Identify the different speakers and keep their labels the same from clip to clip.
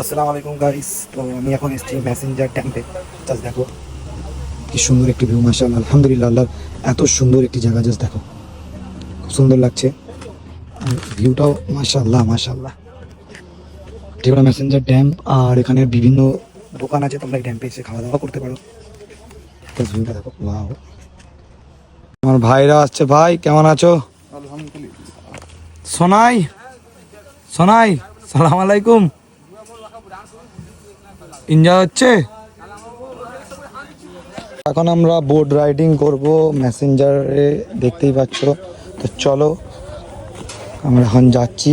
Speaker 1: আসসালামু আলাইকুম গাইস। তো আমি এখন এসেছি ম্যাসেঞ্জার ট্যাম্পে। জাস্ট দেখো কি সুন্দর একটি ভিউ, মাশাআল্লাহ, আলহামদুলিল্লাহ। আল্লাহর এত সুন্দর একটি জায়গা, জাস্ট দেখো খুব সুন্দর লাগছে। আর ভিউটাও মাশাআল্লাহ মাশাআল্লাহ। এটা হলো ম্যাসেঞ্জার ড্যাম, আর এখানে বিভিন্ন দোকান আছে, তোমরা এই ড্যাম্পে এসে খাওয়া দাওয়া করতে পারো। জাস্ট ভিউটা দেখো, ওয়াও। আমার ভাইরা আসছে। ভাই কেমন আছো? সোনাই সোনাই সালাম আলাইকুম। এনজয় হচ্ছে। এখন আমরা বোট রাইডিং করব ম্যাসেঞ্জারে, দেখতেই পাচ্ছ। তো চলো আমরা এখন যাচ্ছি,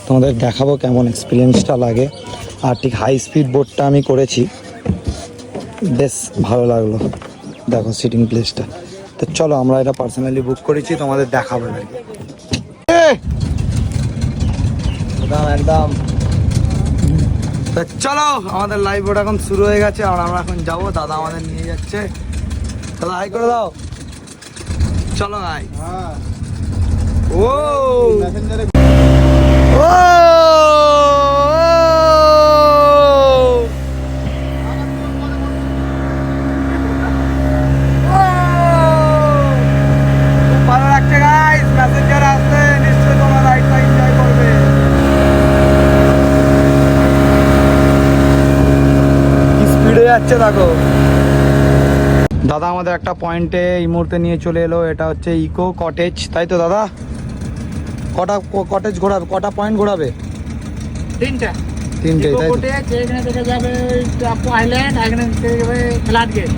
Speaker 1: তোমাদের দেখাবো কেমন এক্সপিরিয়েন্সটা লাগে। আর ঠিক হাই স্পিড বোটটা আমি করেছি, বেশ ভালো লাগলো। দেখো সিটিং প্লেসটা। তো চলো, আমরা এটা পার্সোনালি বুক করেছি, তোমাদের দেখাবো আর কি। একদম। তো চলো, আমাদের লাইভ বোট এখন শুরু হয়ে গেছে, আর আমরা এখন যাবো। দাদা আমাদের নিয়ে যাচ্ছে। দাদা হাই করে দাও। চলো ভাই। ও ভালো লাগছে গাইস, ম্যাসেঞ্জার আসতে। নিশ্চয়ই তোমরা রাইডটা এনজয় করবে। স্পিডে যাচ্ছে দেখো। দাদা আমাদের একটা পয়েন্টে এই মুহূর্তে নিয়ে চলে এলো। এটা হচ্ছে ইকো কটেজ, তাই তো দাদা? কটা কটেজ ঘোরাবে, কটা পয়েন্ট ঘোরাবে?
Speaker 2: তিনটে,
Speaker 1: তাই তো?
Speaker 2: এখানে থেকে যাবে টাপু আইল্যান্ড, এখানে থেকে যাবে ফ্ল্যাট গেট।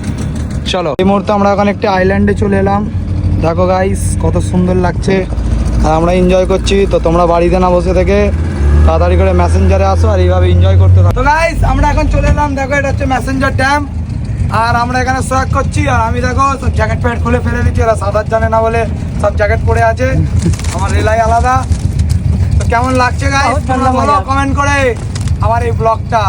Speaker 1: চলো, এই মুহূর্তে আমরা এখন একটি আইল্যান্ডে চলে এলাম। দেখো গাইস কত সুন্দর লাগছে, আর আমরা এনজয় করছি। তো তোমরা বাড়িতে না বসে থেকে তাড়াতাড়ি করে ম্যাসেঞ্জারে আসো, আর এইভাবে এনজয় করতে থাকো। তো গাইস আমরা এখন চলে এলাম। দেখো এটা হচ্ছে ম্যাসেঞ্জার ড্যাম, আর আমরা এখানে সোয়াগ করছি। আর আমি দেখো সব জ্যাকেট প্যাকেট খুলে ফেলে দিচ্ছি। এরা সাঁতার জানে না বলে সব জ্যাকেট পরে আছে, আমার রেলাই আলাদা। তো কেমন লাগছে গাইস তোমরা বলো কমেন্ট করে আমার এই ব্লগটা।